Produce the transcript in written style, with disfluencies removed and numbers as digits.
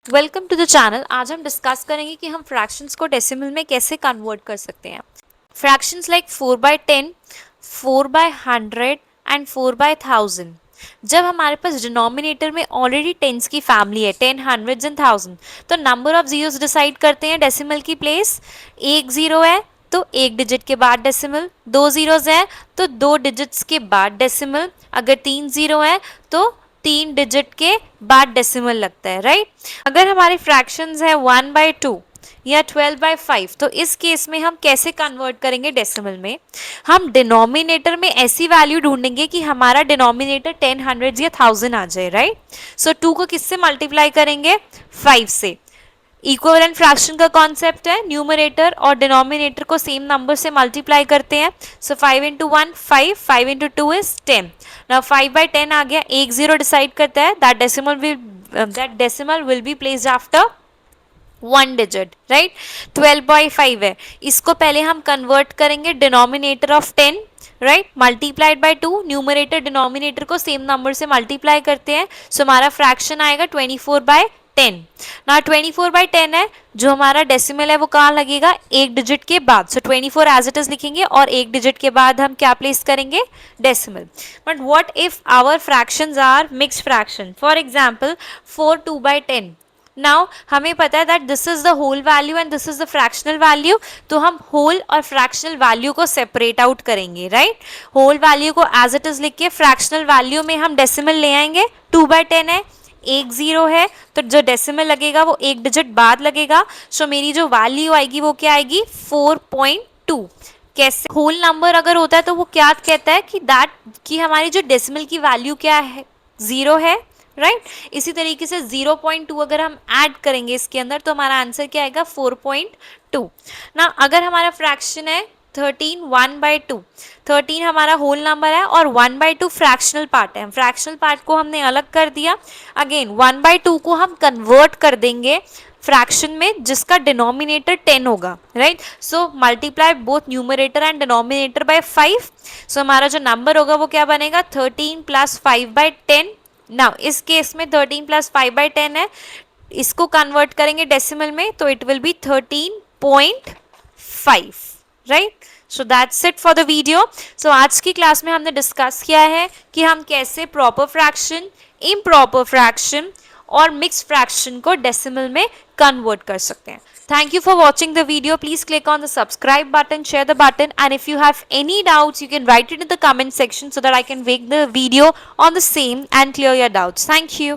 Welcome to the channel. आज हम discuss करेंगे कि हम फ्रैक्शंस को डेसिमल में कैसे कन्वर्ट कर सकते हैं। Fractions like 4/10, 4/100 and 4/1000। जब हमारे पास डिनोमिनेटर में ऑलरेडी टेंस की फैमिली है, 10, हंड्रेड्स एंड थाउजेंड, तो नंबर ऑफ जीरोस डिसाइड करते हैं डेसिमल की प्लेस। एक जीरो है तो एक डिजिट के बाद डेसिमल, दो जीरोस है तो दो डिजिट्स के बाद डेसिमल, अगर तीन जीरो है तो तीन डिजिट के बाद डेसिमल लगता है, राइट। अगर हमारे फ्रैक्शंस है 1/2 या 12/5, तो इस केस में हम कैसे कन्वर्ट करेंगे डेसिमल में। हम डिनोमिनेटर में ऐसी वैल्यू ढूंढेंगे कि हमारा डिनोमिनेटर 10, हंड्रेड्स या 1000 आ जाए, राइट। सो 2 को किससे मल्टीप्लाई करेंगे? 5 से। इक्विवेलेंट फ्रैक्शन का कॉन्सेप्ट है, न्यूमरेटर और डिनोमिनेटर को सेम नंबर से मल्टीप्लाई करते हैं। सो 5 इंटू 1 5, 5 इंटू 2 इज 10। नाउ 5/10 आ गया, एक जीरो डिसाइड करता है that decimal will be placed after one digit, right. 12/5 है, इसको पहले हम कन्वर्ट करेंगे denominator of 10, right, multiplied by 2। Numerator denominator को सेम नंबर से मल्टीप्लाई करते हैं, सो हमारा फ्रैक्शन आएगा 24/10। ना 24/10 है, जो हमारा डेसिमल है वो कहाँ लगेगा? एक डिजिट के बाद। सो 24 एज इट इज लिखेंगे और एक डिजिट के बाद हम क्या प्लेस करेंगे? Decimal. But what if our fractions are mixed fraction? For example 4 2/10। Now हमें पता है that this is the whole value and this is the fractional value, तो हम होल और फ्रैक्शनल वैल्यू को सेपरेट आउट करेंगे, राइट। होल वैल्यू को as it is लिख के फ्रैक्शनल वैल्यू में हम डेसिमल ले आएंगे। 2/10 है, एक जीरो है, तो जो डेसिमल लगेगा वो एक डिजिट बाद लगेगा। सो मेरी जो वैल्यू आएगी वो क्या आएगी? 4.2। कैसे? होल नंबर अगर होता है तो वो क्या कहता है कि हमारी जो डेसिमल की वैल्यू क्या है? जीरो है, राइट। इसी तरीके से 0.2 अगर हम ऐड करेंगे इसके अंदर तो हमारा आंसर क्या आएगा? 4.2। ना अगर हमारा फ्रैक्शन है 13 1/2, 13 हमारा होल नंबर है और 1/2 फ्रैक्शनल पार्ट है। फ्रैक्शनल पार्ट को हमने अलग कर दिया। अगेन 1/2 को हम कन्वर्ट कर देंगे फ्रैक्शन में जिसका डिनोमिनेटर 10 होगा, right. So multiply both numerator and denominator by 5। सो हमारा जो नंबर होगा वो क्या बनेगा? 13 + 5/10। नाउ इस केस में 13 + 5/10 है, इसको कन्वर्ट करेंगे डेसिमल में तो it will be 13.5, right. So that's it for the video. So आज की क्लास में हमने डिस्कस किया है कि हम कैसे प्रॉपर फ्रैक्शन, इम्प्रॉपर फ्रैक्शन और मिक्स फ्रैक्शन को डेसिमल में कन्वर्ट कर सकते हैं। Thank you for watching the video. Please click on the subscribe button, share the button, and if you have any doubts, you can write it in the comment section so that I can make the video on the same and clear your doubts. Thank you.